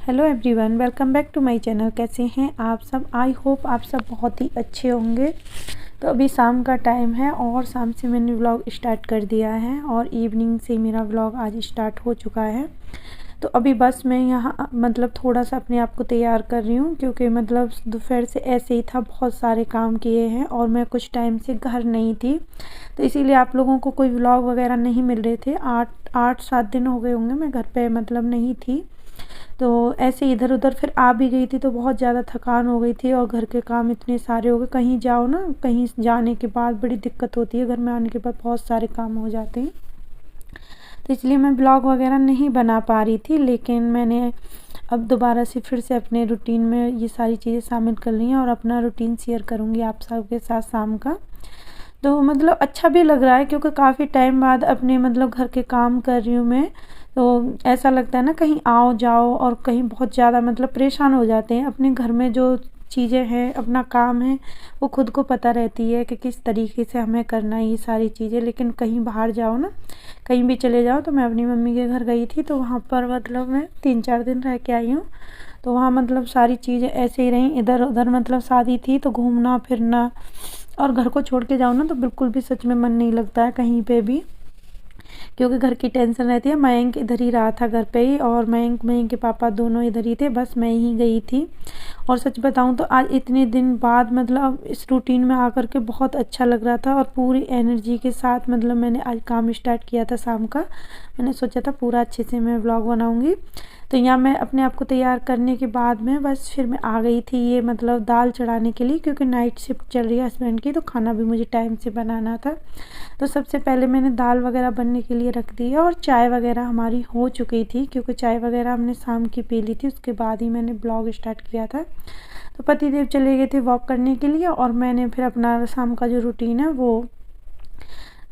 Hello everyone, welcome back to my channel. कैसे हैं आप सब? आई होप आप सब बहुत ही अच्छे होंगे। तो अभी शाम का टाइम है और शाम से मैंने व्लॉग स्टार्ट कर दिया है और इवनिंग से मेरा व्लॉग आज स्टार्ट हो चुका है। तो अभी बस मैं यहाँ मतलब थोड़ा सा अपने आप को तैयार कर रही हूँ, क्योंकि मतलब दोपहर से ऐसे ही था, बहुत सारे काम किए हैं और मैं कुछ टाइम से घर नहीं थी, तो इसीलिए आप लोगों को कोई व्लॉग वगैरह नहीं मिल रहे थे। 8-7 दिन हो गए होंगे मैं घर पे मतलब नहीं थी। तो ऐसे इधर उधर फिर आ भी गई थी, तो बहुत ज़्यादा थकान हो गई थी और घर के काम इतने सारे हो गए। कहीं जाओ ना, कहीं जाने के बाद बड़ी दिक्कत होती है, घर में आने के बाद बहुत सारे काम हो जाते हैं, तो इसलिए मैं ब्लॉग वगैरह नहीं बना पा रही थी। लेकिन मैंने अब दोबारा से फिर से अपने रूटीन में ये सारी चीज़ें शामिल कर ली हैं और अपना रूटीन शेयर करूँगी आप सबके साथ शाम का। तो मतलब अच्छा भी लग रहा है, क्योंकि काफ़ी टाइम बाद अपने मतलब घर के काम कर रही हूँ मैं। तो ऐसा लगता है ना, कहीं आओ जाओ और कहीं बहुत ज़्यादा मतलब परेशान हो जाते हैं। अपने घर में जो चीज़ें हैं, अपना काम है, वो खुद को पता रहती है कि किस तरीके से हमें करना है ये सारी चीज़ें। लेकिन कहीं बाहर जाओ ना, कहीं भी चले जाओ, तो मैं अपनी मम्मी के घर गई थी, तो वहाँ पर मतलब मैं 3-4 दिन रह के आई हूँ। तो वहाँ मतलब सारी चीज़ें ऐसे ही रहीं, इधर उधर मतलब शादी थी तो घूमना फिरना, और घर को छोड़ के जाओ ना तो बिल्कुल भी सच में मन नहीं लगता है कहीं पे भी, क्योंकि घर की टेंशन रहती है। मयंक इधर ही रहा था घर पे ही, और मयंक के पापा दोनों इधर ही थे, बस मैं ही गई थी। और सच बताऊं तो आज इतने दिन बाद मतलब इस रूटीन में आकर के बहुत अच्छा लग रहा था और पूरी एनर्जी के साथ मतलब मैंने आज काम स्टार्ट किया था शाम का। मैंने सोचा था पूरा अच्छे से मैं व्लॉग बनाऊंगी। तो यहाँ मैं अपने आप को तैयार करने के बाद में बस फिर मैं आ गई थी ये मतलब दाल चढ़ाने के लिए, क्योंकि नाइट शिफ्ट चल रही है हस्बैंड की, तो खाना भी मुझे टाइम से बनाना था। तो सबसे पहले मैंने दाल वगैरह बनने के लिए रख दी है और चाय वगैरह हमारी हो चुकी थी, क्योंकि चाय वगैरह हमने शाम की पी ली थी, उसके बाद ही मैंने ब्लॉग स्टार्ट किया था। तो पतिदेव चले गए थे वॉक करने के लिए और मैंने फिर अपना शाम का जो रूटीन है वो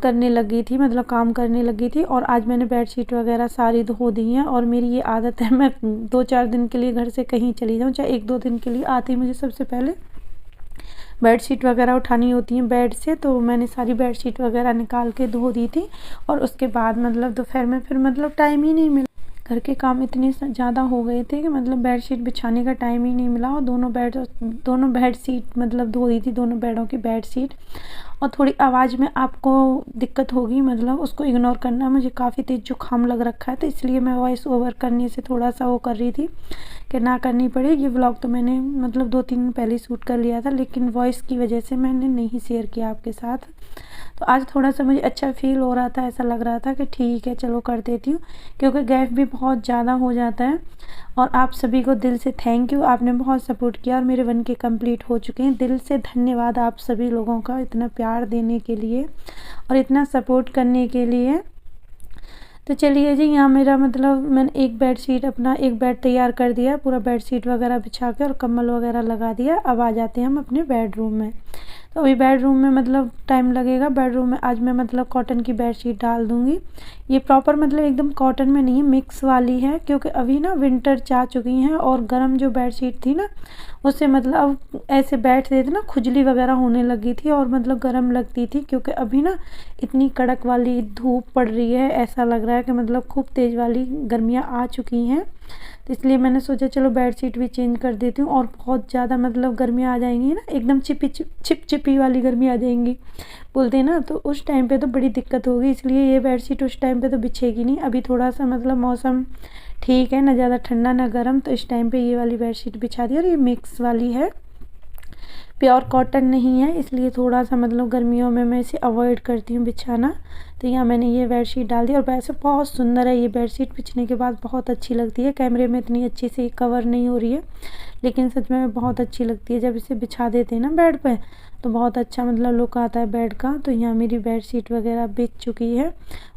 करने लगी थी, मतलब काम करने लगी थी। और आज मैंने बेडशीट वगैरह सारी धो दी हैं। और मेरी ये आदत है, मैं 2-4 दिन के लिए घर से कहीं चली जाऊँ, चाहे 1-2 दिन के लिए, आती मुझे सबसे पहले बेडशीट वगैरह उठानी होती हैं बेड से। तो मैंने सारी बेडशीट वगैरह निकाल के धो दी थी और उसके बाद मतलब दोपहर में फिर मतलब टाइम ही नहीं मिला। घर के काम इतने ज़्यादा हो गए थे कि मतलब बेडशीट बिछाने का टाइम ही नहीं मिला। और दोनों बेड शीट मतलब धो दी थी, दोनों बेडों की बेड शीट। और थोड़ी आवाज़ में आपको दिक्कत होगी, मतलब उसको इग्नोर करना। मुझे काफ़ी तेज़ जुकाम लग रखा है, तो इसलिए मैं वॉइस ओवर करने से थोड़ा सा वो कर रही थी कि ना करनी पड़े। ये व्लॉग तो मैंने मतलब 2-3 दिन पहले शूट कर लिया था, लेकिन वॉइस की वजह से मैंने नहीं शेयर किया आपके साथ। तो आज थोड़ा सा मुझे अच्छा फील हो रहा था, ऐसा लग रहा था कि ठीक है चलो कर देती हूँ, क्योंकि गैप भी बहुत ज़्यादा हो जाता है। और आप सभी को दिल से थैंक यू, आपने बहुत सपोर्ट किया और मेरे 1K कंप्लीट हो चुके हैं। दिल से धन्यवाद आप सभी लोगों का, इतना प्यार देने के लिए और इतना सपोर्ट करने के लिए। तो चलिए जी, यहाँ मेरा मतलब मैंने एक बेडशीट अपना एक बेड तैयार कर दिया, पूरा बेडशीट वगैरह बिछा के और कंबल वगैरह लगा दिया। अब आ जाते हैं हम अपने बेडरूम में। तो अभी बेडरूम में मतलब टाइम लगेगा। बेडरूम में आज मैं मतलब कॉटन की बेडशीट डाल दूँगी। ये प्रॉपर मतलब एकदम कॉटन में नहीं है, मिक्स वाली है, क्योंकि अभी ना विंटर जा चुकी हैं और गर्म जो बेडशीट थी ना, उससे मतलब ऐसे बैठते थे ना, खुजली वगैरह होने लगी थी और मतलब गर्म लगती थी। क्योंकि अभी ना इतनी कड़क वाली धूप पड़ रही है, ऐसा लग रहा है कि मतलब खूब तेज़ वाली गर्मियाँ आ चुकी हैं। तो इसलिए मैंने सोचा चलो बेडशीट भी चेंज कर देती हूँ। और बहुत ज़्यादा मतलब गर्मियाँ आ जाएंगी ना, एकदम चिपचिपी वाली गर्मी आ जाएंगी बोलते हैं ना, तो उस टाइम पे तो बड़ी दिक्कत होगी। इसलिए ये बेडशीट उस टाइम पे तो बिछेगी नहीं। अभी थोड़ा सा मतलब मौसम ठीक है, ना ज़्यादा ठंडा ना गर्म, तो इस टाइम पे ये वाली बेडशीट बिछा दी। और ये मिक्स वाली है, प्योर कॉटन नहीं है, इसलिए थोड़ा सा मतलब गर्मियों में मैं इसे अवॉइड करती हूँ बिछाना। तो यहाँ मैंने ये बेडशीट डाल दी और वैसे बहुत सुंदर है ये बेडशीट, बिछने के बाद बहुत अच्छी लगती है। कैमरे में इतनी अच्छी से कवर नहीं हो रही है, लेकिन सच में बहुत अच्छी लगती है जब इसे बिछा देते हैं ना बेड पे, तो बहुत अच्छा मतलब लुक आता है बेड का। तो यहाँ मेरी बेडशीट वगैरह बिछ चुकी है।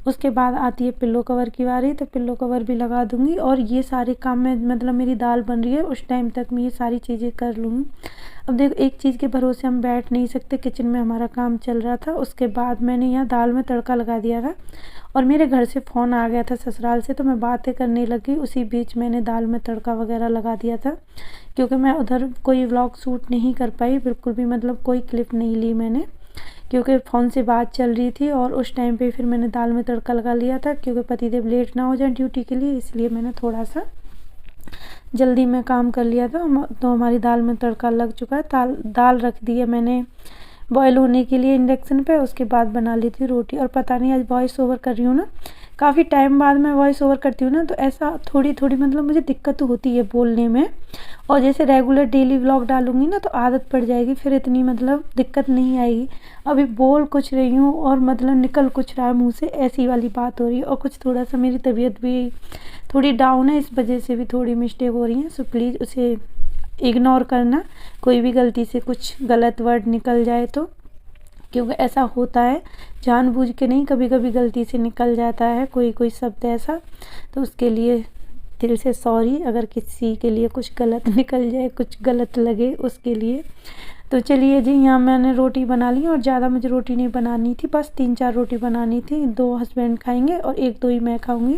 उसके बाद आती है पिल्लो कवर की बारी, तो पिल्लो कवर भी लगा दूँगी। और ये सारे काम में मतलब मेरी दाल बन रही है, उस टाइम तक मैं ये सारी चीज़ें कर लूँगी। अब देखो, एक चीज़ के भरोसे हम बैठ नहीं सकते। किचन में हमारा काम चल रहा था, उसके बाद मैंने यहाँ दाल में तड़का लगा दिया था और मेरे घर से फ़ोन आ गया था ससुराल से, तो मैं बातें करने लगी, उसी बीच मैंने दाल में तड़का वगैरह लगा दिया था। क्योंकि मैं उधर कोई व्लॉग शूट नहीं कर पाई, बिल्कुल भी मतलब कोई क्लिप नहीं ली मैंने, क्योंकि फ़ोन से बात चल रही थी। और उस टाइम पे फिर मैंने दाल में तड़का लगा लिया था, क्योंकि पतिदेव लेट ना हो जाए ड्यूटी के लिए, इसलिए मैंने थोड़ा सा जल्दी में काम कर लिया था। तो हमारी दाल में तड़का लग चुका है। दाल रख दी है मैंने बॉयल होने के लिए इंडक्शन पे। उसके बाद बना ली थी रोटी। और पता नहीं, आज वॉइस ओवर कर रही हूँ ना, काफ़ी टाइम बाद मैं वॉइस ओवर करती हूँ ना, तो ऐसा थोड़ी थोड़ी मतलब मुझे दिक्कत होती है बोलने में। और जैसे रेगुलर डेली व्लॉग डालूंगी ना तो आदत पड़ जाएगी, फिर इतनी मतलब दिक्कत नहीं आएगी। अभी बोल कुछ रही हूँ और मतलब निकल कुछ रहा है मुँह से, ऐसी वाली बात हो रही है। और कुछ थोड़ा सा मेरी तबीयत भी थोड़ी डाउन है, इस वजह से भी थोड़ी मिस्टेक हो रही है। सो प्लीज़ उसे इग्नोर करना, कोई भी गलती से कुछ गलत वर्ड निकल जाए तो, क्योंकि ऐसा होता है, जानबूझ के नहीं, कभी कभी गलती से निकल जाता है कोई कोई शब्द ऐसा। तो उसके लिए दिल से सॉरी, अगर किसी के लिए कुछ गलत निकल जाए, कुछ गलत लगे उसके लिए। तो चलिए जी, यहाँ मैंने रोटी बना ली और ज़्यादा मुझे रोटी नहीं बनानी थी, बस 3-4 रोटी बनानी थी। 2 हस्बैंड खाएंगे और 1-2 ही मैं खाऊंगी,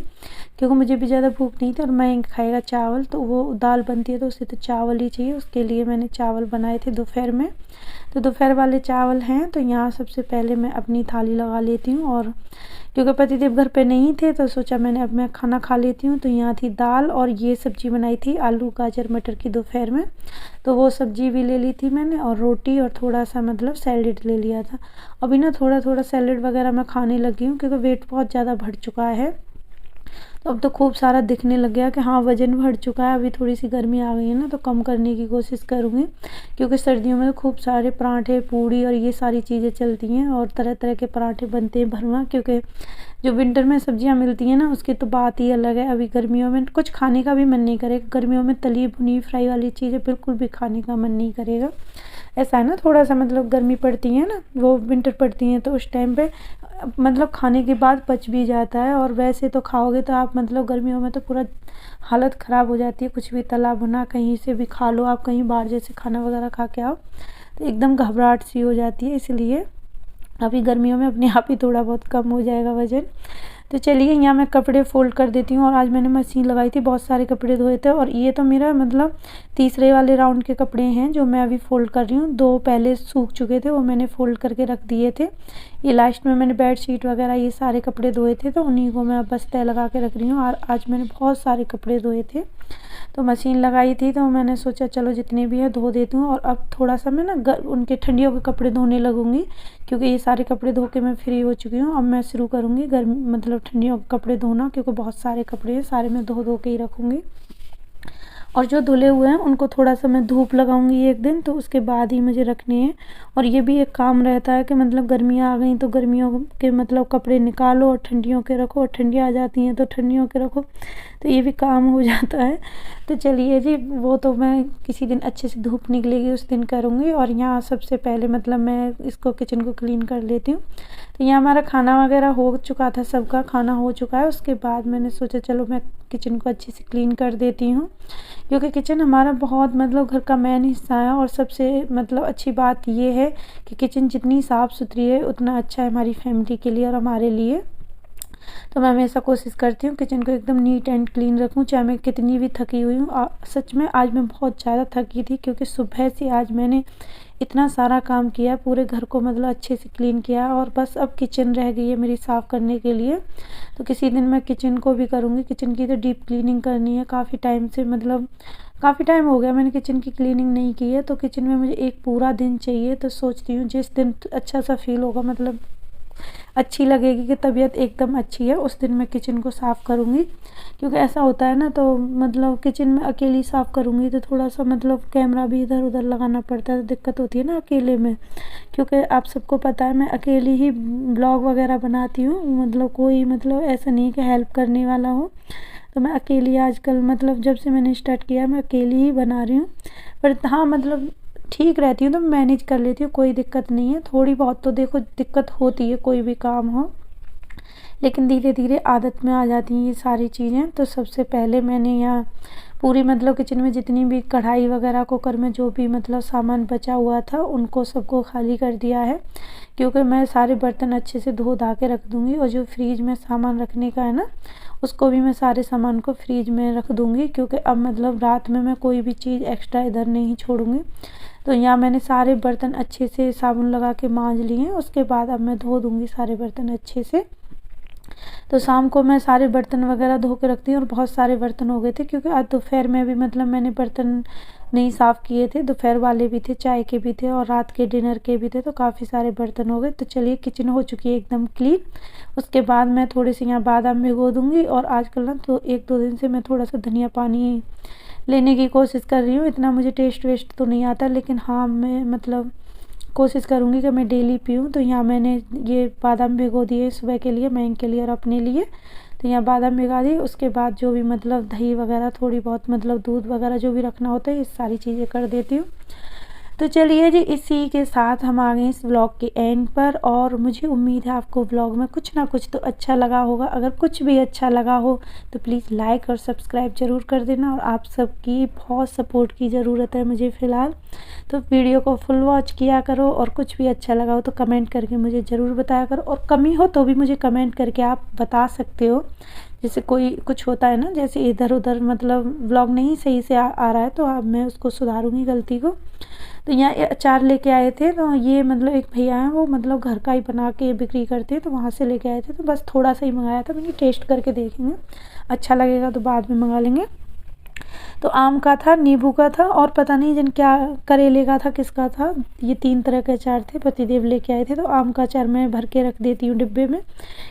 क्योंकि मुझे भी ज़्यादा भूख नहीं थी। और मैं खाएगा चावल, तो वो दाल बनती है तो उसे तो चावल ही चाहिए। उसके लिए मैंने चावल बनाए थे दोपहर में। तो दोपहर वाले चावल हैं। तो यहाँ सबसे पहले मैं अपनी थाली लगा लेती हूँ, और क्योंकि पतिदेव घर पे नहीं थे तो सोचा मैंने अब मैं खाना खा लेती हूँ। तो यहाँ थी दाल और ये सब्जी बनाई थी आलू गाजर मटर की दोपहर में, तो वो सब्जी भी ले ली थी मैंने, और रोटी और थोड़ा सा मतलब सैलेड ले लिया था। अभी ना थोड़ा थोड़ा सैलेड वगैरह मैं खाने लगी हूँ, क्योंकि वेट बहुत ज़्यादा बढ़ चुका है। तो अब तो खूब सारा दिखने लग गया कि हाँ वज़न बढ़ चुका है। अभी थोड़ी सी गर्मी आ गई है ना, तो कम करने की कोशिश करूँगी, क्योंकि सर्दियों में खूब सारे पराठे पूड़ी और ये सारी चीज़ें चलती हैं, और तरह तरह के पराठे बनते हैं भरवा। क्योंकि जो विंटर में सब्जियां मिलती हैं ना, उसकी तो बात ही अलग है। अभी गर्मियों में कुछ खाने का भी मन नहीं करेगा, गर्मियों में तली भुनी फ्राई वाली चीज़ें बिल्कुल भी खाने का मन नहीं करेगा। ऐसा है ना, थोड़ा सा मतलब गर्मी पड़ती है ना, वो विंटर पड़ती हैं, तो उस टाइम पे मतलब खाने के बाद पच भी जाता है। और वैसे तो खाओगे तो आप मतलब गर्मियों में तो पूरा हालत ख़राब हो जाती है। कुछ भी तला भुना कहीं से भी खा लो आप, कहीं बाहर जैसे खाना वगैरह खा के आओ तो एकदम घबराहट सी हो जाती है। इसलिए अभी गर्मियों में अपने आप ही थोड़ा बहुत कम हो जाएगा वज़न। तो चलिए, यहाँ मैं कपड़े फ़ोल्ड कर देती हूँ। और आज मैंने मशीन लगाई थी, बहुत सारे कपड़े धोए थे, और ये तो मेरा मतलब तीसरे वाले राउंड के कपड़े हैं जो मैं अभी फ़ोल्ड कर रही हूँ। 2 पहले सूख चुके थे, वो मैंने फ़ोल्ड करके रख दिए थे। ये लास्ट में मैंने बेडशीट वगैरह ये सारे कपड़े धोए थे, तो उन्हीं को मैं अब बस तह लगा के रख रही हूँ। और आज मैंने बहुत सारे कपड़े धोए थे, तो मशीन लगाई थी, तो मैंने सोचा चलो जितने भी है धो देती हूँ। और अब थोड़ा सा मैं ना उनके ठंडियों के कपड़े धोने लगूँगी, क्योंकि ये सारे कपड़े धो के मैं फ्री हो चुकी हूँ। अब मैं शुरू करूँगी गर्मी मतलब ठंडियों के कपड़े धोना, क्योंकि बहुत सारे कपड़े हैं, सारे मैं धो के ही रखूँगी। और जो धुले हुए हैं उनको थोड़ा सा मैं धूप लगाऊंगी एक दिन, तो उसके बाद ही मुझे रखने हैं। और ये भी एक काम रहता है कि मतलब गर्मियाँ आ गई तो गर्मियों के मतलब कपड़े निकालो और ठंडियों के रखो, और ठंडियाँ आ जाती हैं तो ठंडियों के रखो, तो ये भी काम हो जाता है। तो चलिए जी, वो तो मैं किसी दिन अच्छे से धूप निकलेगी उस दिन करूँगी। और यहाँ सबसे पहले मतलब मैं इसको किचन को क्लीन कर लेती हूँ। तो यहाँ हमारा खाना वगैरह हो चुका था, सबका खाना हो चुका है। उसके बाद मैंने सोचा चलो मैं किचन को अच्छे से क्लीन कर देती हूँ, क्योंकि किचन हमारा बहुत मतलब घर का मेन हिस्सा है। और सबसे मतलब अच्छी बात ये है कि किचन जितनी साफ़ सुथरी है उतना अच्छा है हमारी फैमिली के लिए और हमारे लिए। तो मैं हमेशा कोशिश करती हूँ किचन को एकदम नीट एंड क्लीन रखूँ, चाहे मैं कितनी भी थकी हुई हूँ। सच में आज मैं बहुत ज़्यादा थकी थी, क्योंकि सुबह से आज मैंने इतना सारा काम किया, पूरे घर को मतलब अच्छे से क्लीन किया, और बस अब किचन रह गई है मेरी साफ़ करने के लिए। तो किसी दिन मैं किचन को भी करूँगी, किचन की तो डीप क्लीनिंग करनी है। काफ़ी टाइम से मतलब काफ़ी टाइम हो गया मैंने किचन की क्लीनिंग नहीं की है, तो किचन में मुझे एक पूरा दिन चाहिए। तो सोचती हूँ जिस दिन अच्छा सा फील होगा, मतलब अच्छी लगेगी कि तबीयत एकदम अच्छी है, उस दिन मैं किचन को साफ़ करूँगी। क्योंकि ऐसा होता है ना, तो मतलब किचन में अकेली साफ़ करूँगी तो थोड़ा सा मतलब कैमरा भी इधर उधर लगाना पड़ता है, तो दिक्कत होती है ना अकेले में। क्योंकि आप सबको पता है मैं अकेली ही ब्लॉग वगैरह बनाती हूँ, मतलब कोई मतलब ऐसा नहीं कि हेल्प करने वाला हो। तो मैं अकेली आजकल मतलब जब से मैंने स्टार्ट किया मैं अकेली ही बना रही हूँ। पर हाँ मतलब ठीक रहती हूँ, तो मैनेज कर लेती हूँ, कोई दिक्कत नहीं है। थोड़ी बहुत तो देखो दिक्कत होती है कोई भी काम हो, लेकिन धीरे धीरे आदत में आ जाती हैं ये सारी चीज़ें। तो सबसे पहले मैंने यहाँ पूरी मतलब किचन में जितनी भी कढ़ाई वगैरह कुकर में जो भी मतलब सामान बचा हुआ था उनको सबको खाली कर दिया है, क्योंकि मैं सारे बर्तन अच्छे से धो धा के रख दूँगी। और जो फ्रीज में सामान रखने का है ना, उसको भी मैं सारे सामान को फ्रीज में रख दूँगी, क्योंकि अब मतलब रात में मैं कोई भी चीज़ एक्स्ट्रा इधर नहीं छोड़ूँगी। तो यहाँ मैंने सारे बर्तन अच्छे से साबुन लगा के मांज लिए हैं। उसके बाद अब मैं धो दूँगी सारे बर्तन अच्छे से। तो शाम को मैं सारे बर्तन वगैरह धो के रखती हूँ और बहुत सारे बर्तन हो गए थे क्योंकि आज दोपहर में भी मतलब मैंने बर्तन नहीं साफ़ किए थे, दोपहर वाले भी थे, चाय के भी थे और रात के डिनर के भी थे, तो काफ़ी सारे बर्तन हो गए। तो चलिए किचन हो चुकी है एकदम क्लीन। उसके बाद मैं थोड़ी सी यहाँ बादाम भिगो दूँगी और आजकल ना तो 1-2 दिन से मैं थोड़ा सा धनिया पानी लेने की कोशिश कर रही हूँ। इतना मुझे टेस्ट वेस्ट तो नहीं आता, लेकिन हाँ मैं मतलब कोशिश करूँगी कि मैं डेली पीऊँ। तो यहाँ मैंने ये बादाम भिगो दिए सुबह के लिए, मैं इनके लिए और अपने लिए। तो यहाँ बादाम भिगा दिए, उसके बाद जो भी मतलब दही वगैरह थोड़ी बहुत मतलब दूध वगैरह जो भी रखना होता है ये सारी चीज़ें कर देती हूँ। तो चलिए जी, इसी के साथ हम आ गए इस व्लॉग के एंड पर और मुझे उम्मीद है आपको व्लॉग में कुछ ना कुछ तो अच्छा लगा होगा। अगर कुछ भी अच्छा लगा हो तो प्लीज़ लाइक और सब्सक्राइब ज़रूर कर देना और आप सबकी बहुत सपोर्ट की ज़रूरत है मुझे फ़िलहाल। तो वीडियो को फुल वॉच किया करो और कुछ भी अच्छा लगा हो तो कमेंट करके मुझे ज़रूर बताया करो और कमी हो तो भी मुझे कमेंट करके आप बता सकते हो। जैसे कोई कुछ होता है ना, जैसे इधर उधर मतलब व्लॉग नहीं सही से आ रहा है तो अब मैं उसको सुधारूँगी गलती को। तो यहाँ अचार लेके आए थे, तो ये मतलब एक भैया हैं वो मतलब घर का ही बना के बिक्री करते हैं, तो वहाँ से लेके आए थे। तो बस थोड़ा सा ही मंगाया था, मैंने टेस्ट करके देखेंगे, अच्छा लगेगा तो बाद में मंगा लेंगे। तो आम का था, नींबू का था और पता नहीं जिन क्या करेले का था, किसका था। ये 3 तरह के अचार थे, पतिदेव लेके आए थे। तो आम का अचार मैं भर के रख देती हूँ डिब्बे में,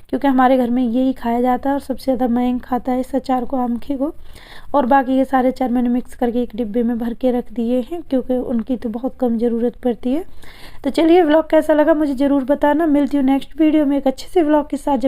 क्योंकि हमारे घर में यही खाया जाता है और सबसे ज़्यादा मयंक खाता है इस अचार को, आमखे को। और बाकी के सारे अचार मैंने मिक्स करके एक डिब्बे में भर के रख दिए हैं, क्योंकि उनकी तो बहुत कम ज़रूरत पड़ती है। तो चलिए व्लॉग कैसा लगा मुझे ज़रूर बताना। मिलती हूँ नेक्स्ट वीडियो में एक अच्छे से व्लॉग के साथ।